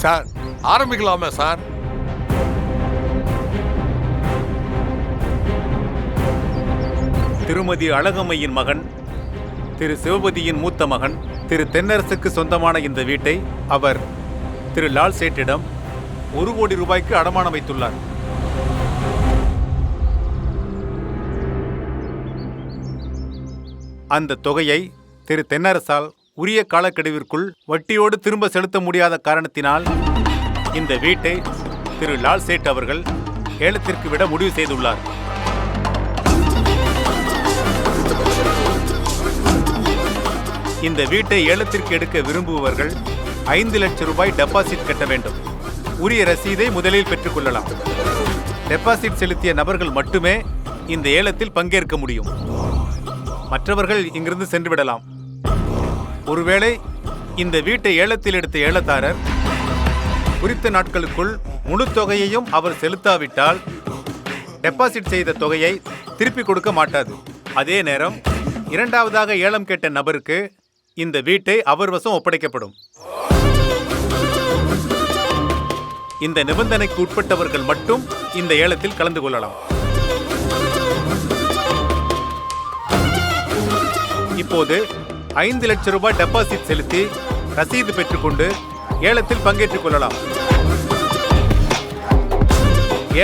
Sir ஆரம்பிக்கலாமே sir? திருமதி அழகம்மையின் மகன் திரு சிவபதியின் மூத்த மகன் திரு தென்னரசுக்கு சொந்தமான இந்த வீட்டை அவர் திரு லால் சேட்டிடம் 1 கோடி ரூபாய்க்கு அடமானம் வைத்துள்ளார். அந்த தொகையை திரு தென்னரசால் உரிய காலக்கெடுவிற்குள் வட்டியோடு திரும்ப செலுத்த முடியாத காரணத்தினால் இந்த வீட்டை திரு லால் சேட் அவர்கள் ஏலத்திற்கு விட முடிவு செய்துள்ளார். இந்த வீட்டை ஏலத்திற்கு எடுக்க விரும்புபவர்கள் 5 லட்சம் ரூபாய் டெபாசிட் கட்ட வேண்டும். உரிய ரசீதை முதலில் பெற்றுக்கொள்ளலாம். டெபாசிட் செலுத்திய நபர்கள் மட்டுமே இந்த ஏலத்தில் பங்கேற்க முடியும். மற்றவர்கள் இங்கிருந்து சென்று விடலாம். ஒருவேளை இந்த வீட்டை ஏலத்தில் எடுத்த ஏலதாரர் குறித்த நாட்களுக்குள் முழு தொகையையும் அவர் செலுத்தாவிட்டால் டெபாசிட் செய்த தொகையை திருப்பி கொடுக்க மாட்டாது. அதே நேரம் இரண்டாவதாக ஏலம் கேட்ட நபருக்கு இந்த வீட்டை அவர் வசம் ஒப்படைக்கப்படும். இந்த நிபந்தனைக்கு உட்பட்டவர்கள் மட்டும் இந்த ஏலத்தில் கலந்து கொள்ளலாம். இப்போது 5 லட்சம் ரூபாய் டெபாசிட் செலுத்தி ரசீது பெற்றுக்கொண்டு ஏலத்தில் பங்கேற்றுக் கொள்ளலாம்.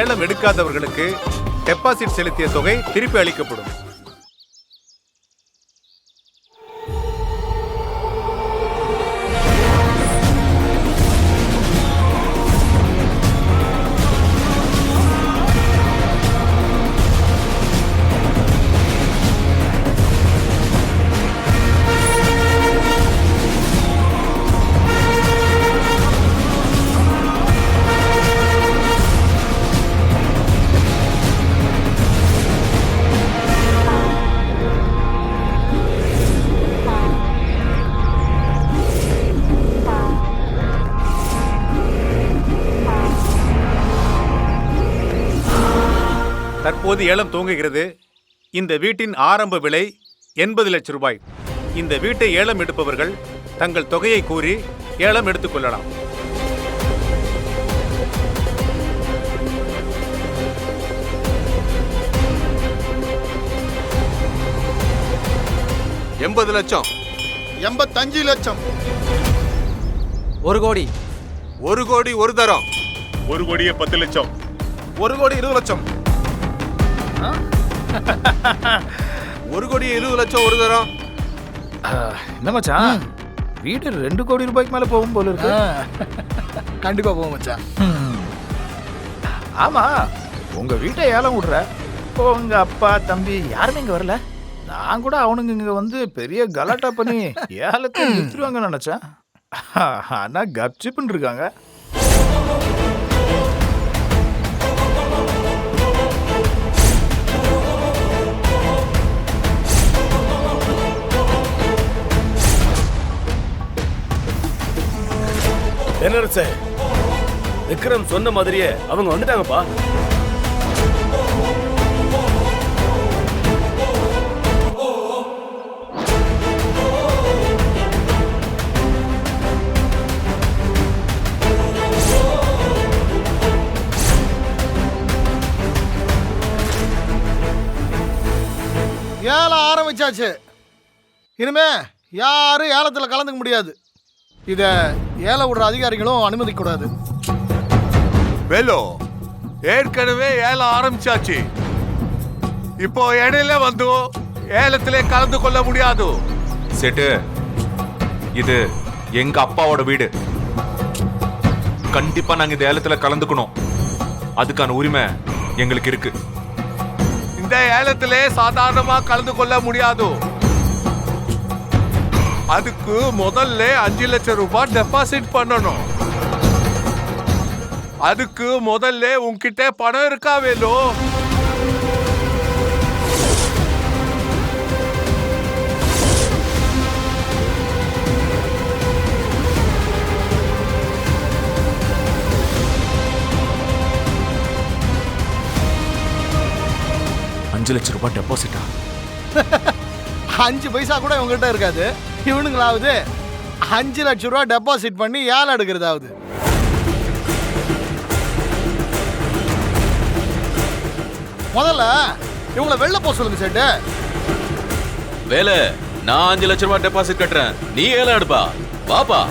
ஏலம் எடுக்காதவர்களுக்கு டெபாசிட் செலுத்திய தொகை திருப்பி அளிக்கப்படும். தற்போது ஏலம் துவங்குகிறது. இந்த வீட்டின் ஆரம்ப விலை 80 லட்சம் ரூபாய். இந்த வீட்டை ஏலம் எடுப்பவர்கள் தங்கள் தொகையை கூறி ஏலம் எடுத்துக்கொள்ளலாம். $80 லட்சம், 85 லட்சம், 1 கோடி, 1 கோடி ஒரு தரம், 1 கோடியே 10 லட்சம், 1 கோடி 20 லட்சம், 1 கோடி 20 லட்சம் ஒரு தரம். என்ன மச்சான், வீடு 2 கோடி ரூபாய்க்கு மேல போகும் போல இருக்கு. கண்டிப்பா போவோம் மச்சான். ஆமா, உங்க வீட்டை ஏலம் விடுற உங்க அப்பா தம்பி யாருமே இங்க வரல. நான் கூட அவனுங்க இங்க வந்து பெரிய கலாட்டா பண்ணி ஏலத்தை நிறுத்துருவாங்கன்னு நினைச்சேன். ஆனா கப்சிப்புன்னு இருக்காங்க. தென்னரசே, விக்ரம் சொன்ன மாதிரியே அவங்க வந்துட்டாங்கப்பா. ஏலம் ஆரம்பிச்சாச்சு. இனிமே யாரும் ஏலத்தில் கலந்துக்க முடியாது. இத ஏலம் விடுற அதிகாரிகளும் அனுமதிக்க கூடாது. வேலு, ஏற்கனவே ஏலம் ஆரம்பிச்சாச்சு. இப்போ இடையில வந்து ஏலத்திலே கலந்து கொள்ள முடியாது. சேட்டு, இது எங்க அப்பாவோட வீடு. கண்டிப்பா நாங்க இந்த ஏலத்துல கலந்துக்கணும். அதுக்கான உரிமை எங்களுக்கு இருக்கு. இந்த ஏலத்திலே சாதாரணமா கலந்து கொள்ள முடியாது. அதுக்கு முதல்ல 5 லட்சம் ரூபாய் டெபாசிட் பண்ணணும். அதுக்கு முதல்ல உன்கிட்ட பணம் இருக்கா வேலு? $5 லட்சம் ரூபாய் டெபாசிட்டா? 5 பைசா கூட இவங்ககிட்ட இருக்காது. இவனுங்களாவது 5 லட்சம் ரூபாய் டெபாசிட் பண்ணி ஏலம் எடுக்கிறதாவது. முதல்ல இவங்களை வெளில போக சொல்லுங்க சேட்டு. வேலை நான் 5 லட்சம் ரூபாய் டெபாசிட் கட்டுறேன், நீ ஏலம் எடுப்பா. வாப்பா.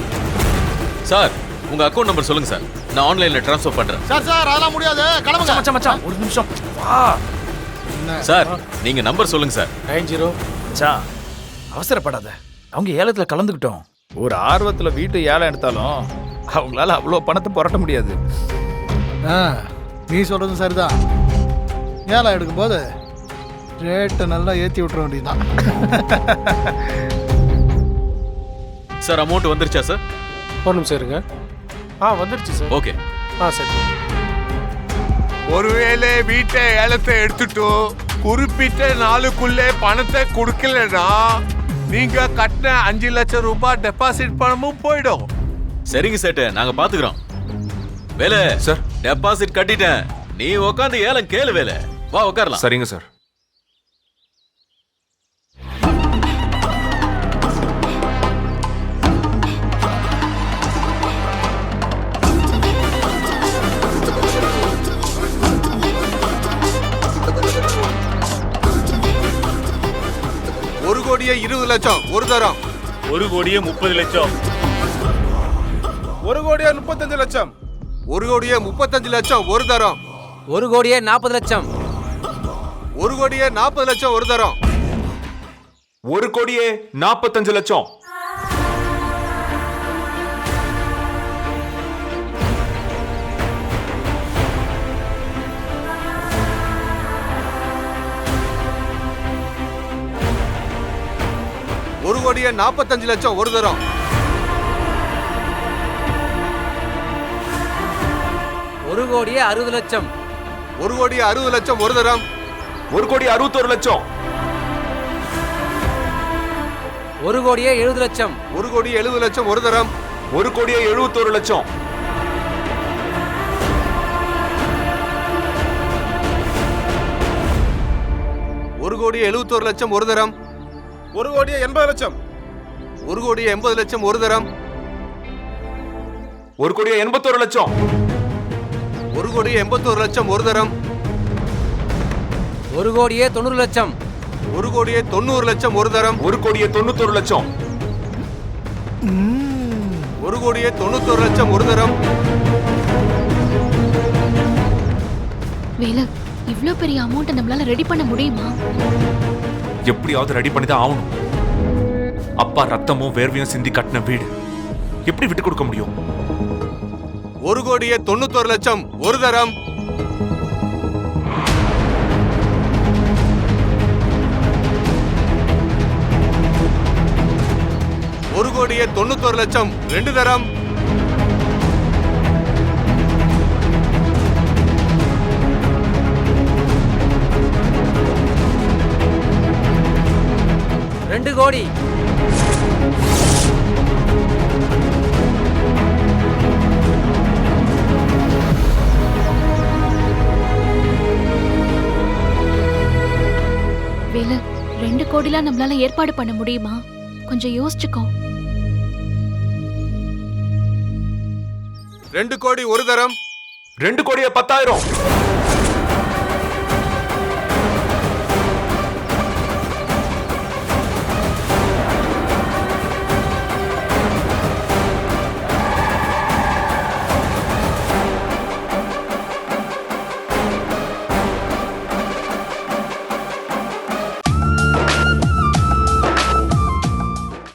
சார் உங்க அக்கௌண்ட் நம்பர் சொல்லுங்க சார், நான் ஆன்லைன்ல ட்ரான்ஸ்ஃபர் பண்றேன். சார் அதெல்லாம் முடியாது, கிளம்புங்க. மச்சான் மச்சான் ஒரு நிமிஷம் வா. சார் நீங்க நம்பர் சொல்லுங்க சார். 90. மச்சான் அவசரப்படாத, அவங்க ஏலத்துல கலந்துக்கிட்டோம். ஒரு ஆர்வத்துல வீட்டு ஏலம் எடுத்தாலும் அவங்களால அவ்வளோ பணத்தை புரட்ட முடியாது. நீ சொல்றது சரிதான். ஏலம் எடுக்கும்போது ரேட்டை நல்லா ஏற்றி விட்டுற வேண்டியதுதான். சார் அமௌண்ட் வந்துருச்சா சார்? ஒரு நிமிஷம் இருங்க. வந்துருச்சு சார். ஓகே. சரி. ஒருவேளை வீட்டை ஏலத்தை எடுத்துட்டு குறிப்பிட்ட நாளுக்குள்ளே பணத்தை கொடுக்கலன்னா நீங்க கட்டின 5 லட்சம் ரூபாய் டெபாசிட் பணமும் போயிடும். சரிங்க சேட்டு, நாங்க பாத்துக்கிறோம். வேலை சார். டெபாசிட் கட்டிட்டேன், நீ உட்காந்து ஏலம் கேளு. வேலை வா உட்காரலாம். சரிங்க சார். ஒரு கோடியே 20 லட்சம் ஒரு தரம். 1 கோடியே 30 லட்சம். 1 கோடியே 35 லட்சம். 1 கோடியே 35 லட்சம் ஒரு தரம். 1 கோடியே 40 லட்சம். 1 கோடியே 40 லட்சம் ஒரு தரம். 1 கோடியே 45 லட்சம். 1 கோடியே 45 லட்சம் ஒரு தரம். 1 கோடியே 60 லட்சம். 1 கோடியே 60 லட்சம் ஒரு தரம். 1 கோடி 61 லட்சம். 1 கோடியே 70 லட்சம். 1 கோடியே 70 லட்சம் ஒரு தரம். 1 கோடியே 71 லட்சம். 1 கோடியே 71 லட்சம் ஒரு தரம். 1 கோடியே 80 லட்சம். 1 கோடியே 80 லட்சம் ஒரு தரம். 1 கோடியே 81 லட்சம். 1 கோடியே 81 லட்சம் ஒரு தரம். 1 கோடியே 90 லட்சம். 1 கோடியே 90 லட்சம் ஒரு தரம். 1 கோடியே 91 லட்சம். 1 கோடியே 91 லட்சம் ஒரு தரம். வேலு, இவ்ளோ பெரிய அமௌண்ட் நம்மளால ரெடி பண்ண முடியுமா? எப்படியாவது ரெடி பண்ணி தான் ஆகணும். அப்பா ரத்தமும் வேர்வையும் சிந்தி கட்டின வீடு எப்படி விட்டு கொடுக்க முடியும்? 1 கோடியே 91 லட்சம் ஒரு தரம். 1 கோடியே 91 லட்சம் 2 தரம். 2 கோடி. 2 கோடிலாம் நம்மளால ஏற்பாடு பண்ண முடியுமா? கொஞ்சம் யோசிச்சுக்கோ. 2 கோடி ஒரு தரம். 2 கோடியே 10,000.